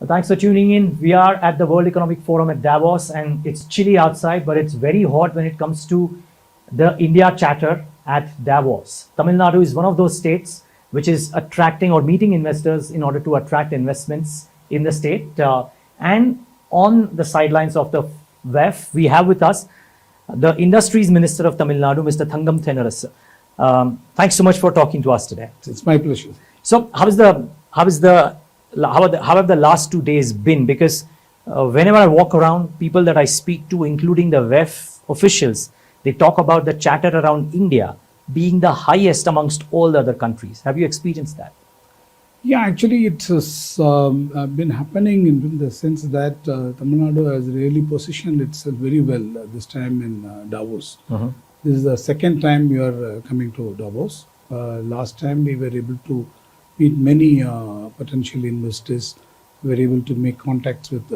Thanks for tuning in. We are at the World Economic Forum at Davos, and it's chilly outside, but it's very hot when it comes to the India chatter at Davos. Tamil Nadu is one of those states which is attracting or meeting investors in order to attract investments in the state. And on the sidelines of the WEF, we have with us the Industries Minister of Tamil Nadu, Mr. Thangam Thennarasu. Thanks so much for talking to us today. It's my pleasure. So, how have the last 2 days been? Because whenever I walk around, people that I speak to, including the WEF officials, they talk about the chatter around India being the highest amongst all the other countries. Have you experienced that? Yeah, actually it has been happening in the sense that Tamil Nadu has really positioned itself very well this time in Davos. This is the second time we are coming to Davos. Last time we were able to meet many potential investors. We were able to make contacts with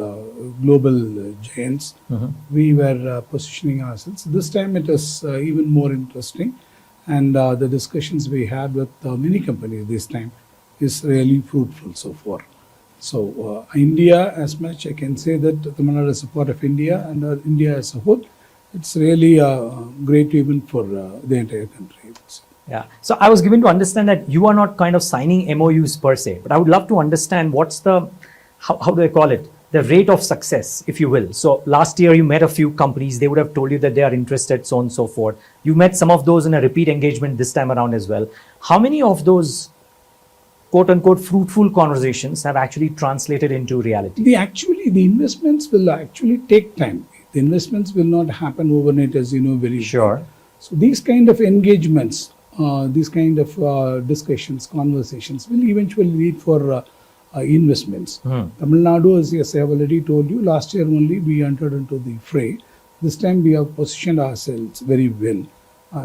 global giants. We were positioning ourselves. This time it is even more interesting, and the discussions we had with many companies this time is really fruitful so far. So India, as much I can say that Tamil Nadu is a part of India, and India as a whole, it's really a great event for the entire country. Yeah. So I was given to understand that you are not kind of signing MOUs per se, but I would love to understand what's the, how do I call it, the rate of success, if you will. So last year you met a few companies, they would have told you that they are interested, so on and so forth. You met some of those in a repeat engagement this time around as well. How many of those quote unquote fruitful conversations have actually translated into reality? The investments will actually take time. The investments will not happen overnight, as you know very sure. well. So these kind of engagements, these kind of discussions, conversations will eventually lead for investments. Tamil Nadu, as I have already told you, last year only we entered into the fray. This time we have positioned ourselves very well.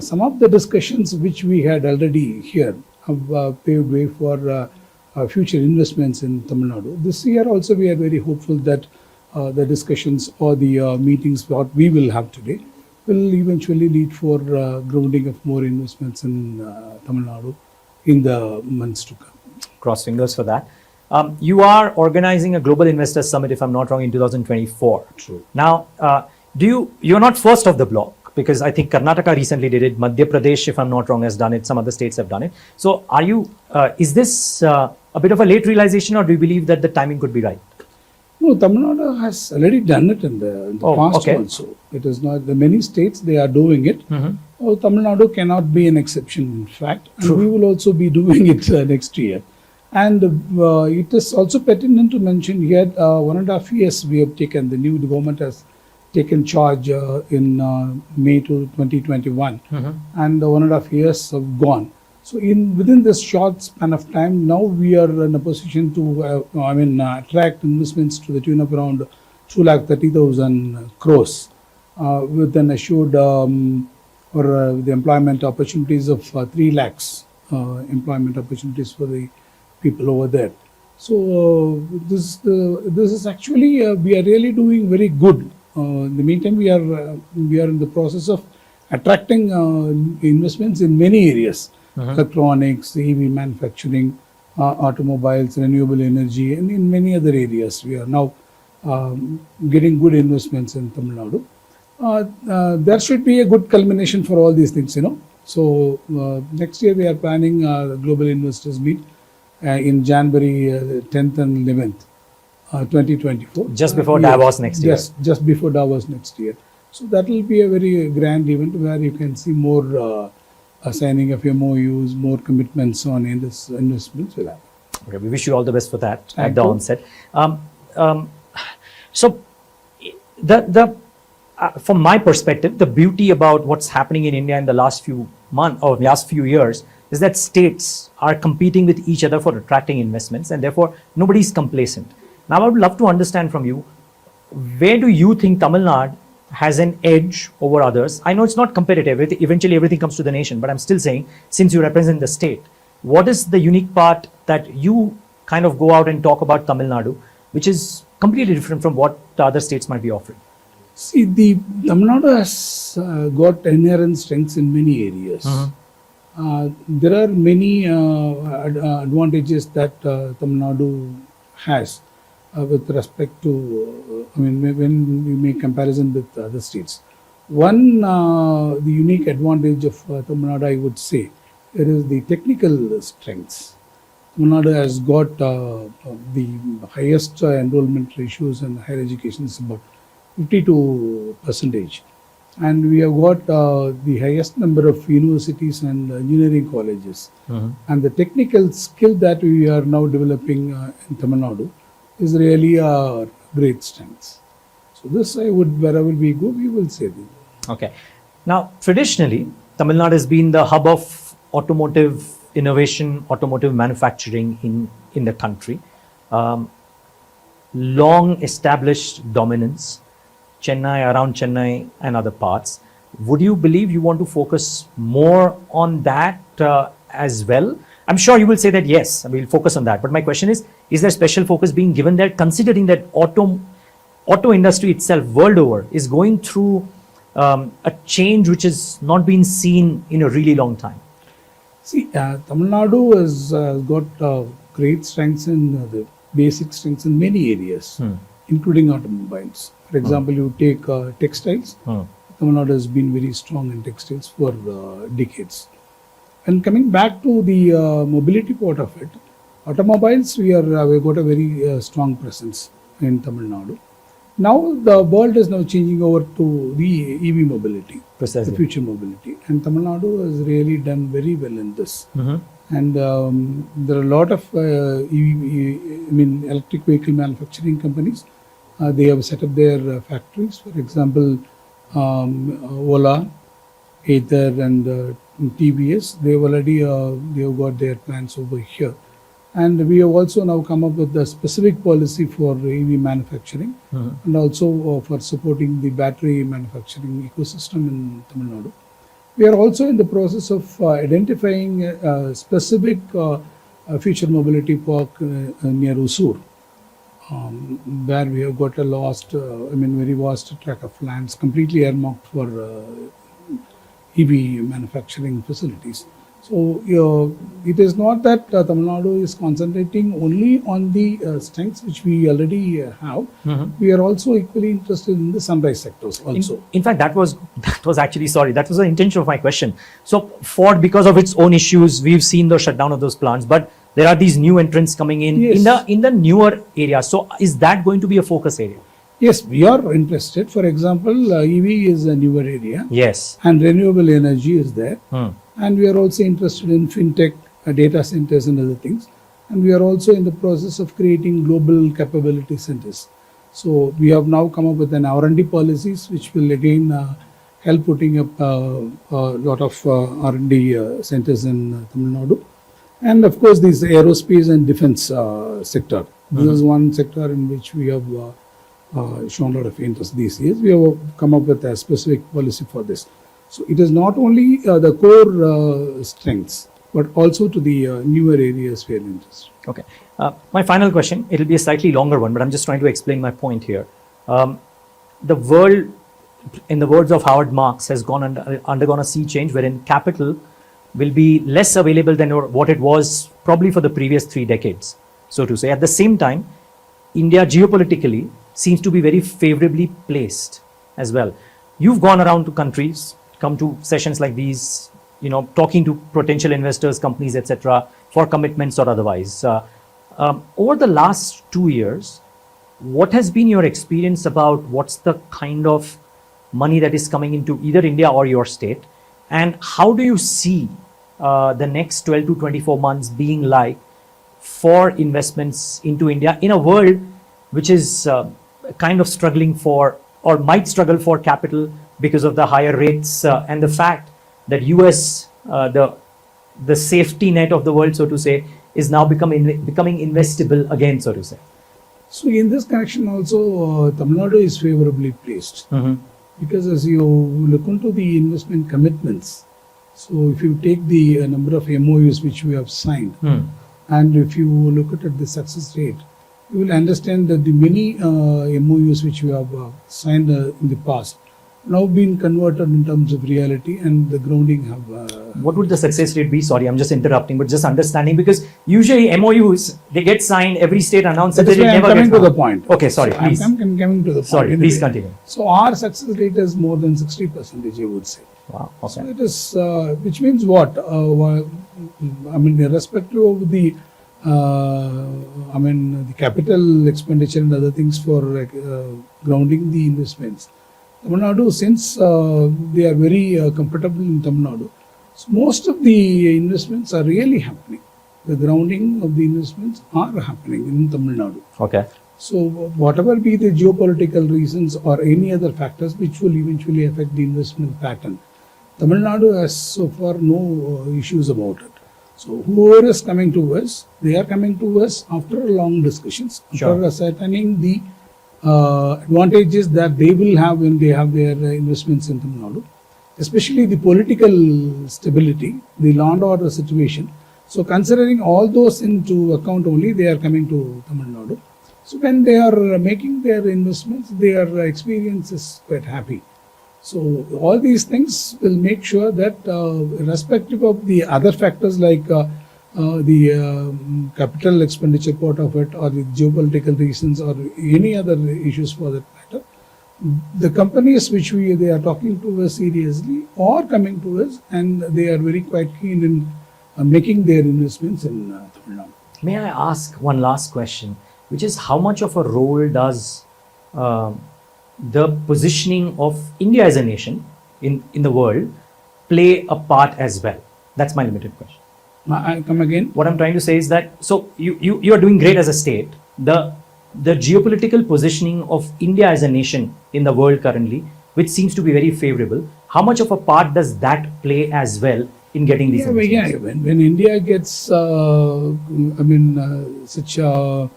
Some of the discussions which we had already here have paved way for future investments in Tamil Nadu. This year also we are very hopeful that the discussions or the meetings what we will have today will eventually lead for grounding of more investments in Tamil Nadu in the months to come. Cross fingers for that. You are organizing a Global Investors Summit, if I'm not wrong, in 2024. True. Now, you're not first of the block, because I think Karnataka recently did it, Madhya Pradesh, if I'm not wrong, has done it, some other states have done it. So is this a bit of a late realization, or do you believe that the timing could be right? No, Tamil Nadu has already done it in the past also. It is not, the many states they are doing it. Tamil Nadu cannot be an exception, in fact. And we will also be doing it next year. And it is also pertinent to mention here, 1.5 years we have taken, the new government has taken charge in May 2021. And 1.5 years have gone. So within this short span of time, now we are in a position to attract investments to the tune of around 230,000 crores with an assured the employment opportunities of 3 lakhs employment opportunities for the people over there. So this is actually we are really doing very good. In the meantime, we are in the process of attracting investments in many areas. Electronics, EV manufacturing, automobiles, renewable energy, and in many other areas. We are now getting good investments in Tamil Nadu. There should be a good culmination for all these things, you know. So next year we are planning the Global Investors Meet in January 10th and 11th, 2024. Just before Davos next year. Yes, just before Davos next year. So that will be a very grand event where you can see more signing of MOUs, more commitments on investments will happen. Okay, we wish you all the best for that at the onset. So, from my perspective, the beauty about what's happening in India in the last few months or last few years is that states are competing with each other for attracting investments, and therefore nobody's complacent. Now, I would love to understand from you, where do you think Tamil Nadu has an edge over others? I know it's not competitive, eventually everything comes to the nation, but I'm still saying, since you represent the state, what is the unique part that you kind of go out and talk about Tamil Nadu, which is completely different from what the other states might be offering? See, the Tamil Nadu has got inherent strengths in many areas. There are many advantages that Tamil Nadu has. with respect to, when you make comparison with other states. One, the unique advantage of Tamil Nadu, I would say, it is the technical strengths. Tamil Nadu has got the highest enrollment ratios in higher education, is about 52%. And we have got the highest number of universities and engineering colleges. And the technical skill that we are now developing in Tamil Nadu is really a great strength. So this, I would, wherever we go, we will say this. Okay. Now, traditionally, Tamil Nadu has been the hub of automotive innovation, automotive manufacturing in the country. Long established dominance, around Chennai and other parts. Would you believe you want to focus more on that as well? I'm sure you will say that yes, we'll focus on that. But my question is there special focus being given there, considering that auto industry itself world over is going through a change which has not been seen in a really long time? See, Tamil Nadu has got great strengths in the basic strengths in many areas, including automobiles. For example, you take textiles. Tamil Nadu has been very strong in textiles for decades. And coming back to the mobility part of it, automobiles, we've got a very strong presence in Tamil Nadu. Now the world is now changing over to the EV mobility, Precisely. the future mobility, and Tamil Nadu has really done very well in this. And there are a lot of electric vehicle manufacturing companies. They have set up their factories. For example, Ola, Ather, and TVS. They have already they have got their plants over here. And we have also now come up with a specific policy for EV manufacturing and also for supporting the battery manufacturing ecosystem in Tamil Nadu. We are also in the process of identifying a specific future mobility park near Usur, where we have got a very vast tract of lands completely earmarked for EV manufacturing facilities. So it is not that Tamil Nadu is concentrating only on the strengths which we already have. We are also equally interested in the sunrise sectors also. In fact, that was actually, that was the intention of my question. So Ford, because of its own issues, we've seen the shutdown of those plants, but there are these new entrants coming in in the newer areas. So is that going to be a focus area? Yes, we are interested. For example, EV is a newer area. Yes. And renewable energy is there. And we are also interested in fintech, data centers and other things. And we are also in the process of creating global capability centers. So we have now come up with an R&D policies which will again help putting up a lot of R&D centers in Tamil Nadu. And of course, this aerospace and defense sector. This is one sector in which we have shown a lot of interest these years. We have come up with a specific policy for this. So it is not only the core strengths, but also to the newer areas we are interested. Okay. My final question, it will be a slightly longer one, but I'm just trying to explain my point here. The world, in the words of Howard Marks, has undergone a sea change wherein capital will be less available than what it was probably for the previous 3 decades, so to say. At the same time, India geopolitically seems to be very favorably placed as well. You've gone around to countries, come to sessions like these, talking to potential investors, companies, etc., for commitments or otherwise. Over the last 2 years, what has been your experience about what's the kind of money that is coming into either India or your state? And how do you see the next 12 to 24 months being like for investments into India in a world which is kind of struggling for, or might struggle for capital because of the higher rates and the fact that US, the safety net of the world, so to say, is now becoming investable again, so to say? So in this connection also, Tamil Nadu is favorably placed. Because as you look into the investment commitments, so if you take the number of MOUs which we have signed, and if you look at the success rate, you will understand that the many MOUs which we have signed in the past now been converted in terms of reality, and the grounding have. What would the success rate be? Sorry, I'm just interrupting, but just understanding, because usually MOUs, they get signed, every state announces That is it, why it I'm never coming gets to the done. point. Okay, sorry, So please. I'm coming to the point. Sorry, anyway. please continue. So our success rate is more than 60%, I would say. Wow, So okay. it is, which means what? I mean, irrespective of the, the capital expenditure and other things for grounding the investments. Tamil Nadu, since they are very comfortable in Tamil Nadu, so most of the investments are really happening. The grounding of the investments are happening in Tamil Nadu. Okay. So whatever be the geopolitical reasons or any other factors which will eventually affect the investment pattern, Tamil Nadu has so far no issues about it. So whoever is coming to us, they are coming to us after long discussions, Sure. after ascertaining the advantages that they will have when they have their investments in Tamil Nadu, especially the political stability, the law and order situation. So considering all those into account only, they are coming to Tamil Nadu. So when they are making their investments, their experience is quite happy. So all these things will make sure that irrespective of the other factors like the capital expenditure part of it, or the geopolitical reasons, or any other issues for that matter, the companies which they are talking to us seriously are coming to us, and they are very quite keen in making their investments in Tamil Nadu. May I ask one last question, which is how much of a role does the positioning of India as a nation in the world play a part as well? That's my limited question. I come again. What I'm trying to say is that, so you are doing great as a state. The geopolitical positioning of India as a nation in the world currently, which seems to be very favorable, how much of a part does that play as well in getting these investments? When India gets, such a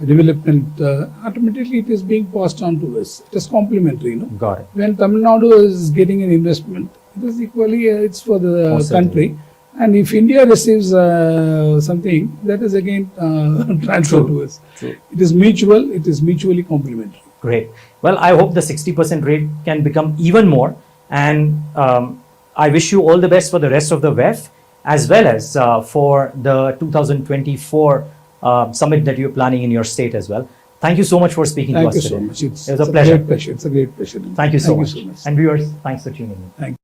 development, automatically it is being passed on to us. It is complementary, no? Got it. When Tamil Nadu is getting an investment, it is equally, it's for the country. And if India receives something, that is again transferred to us. True. It is mutual, it is mutually complementary. Great. Well, I hope the 60% rate can become even more. And I wish you all the best for the rest of the WEF, as well as for the 2024 summit that you're planning in your state as well. Thank you so much for speaking to us today. Thank you so much. It was a pleasure. Great pleasure. It's a great pleasure. Thank you so much. so much. And viewers, thanks for tuning in. Thank you.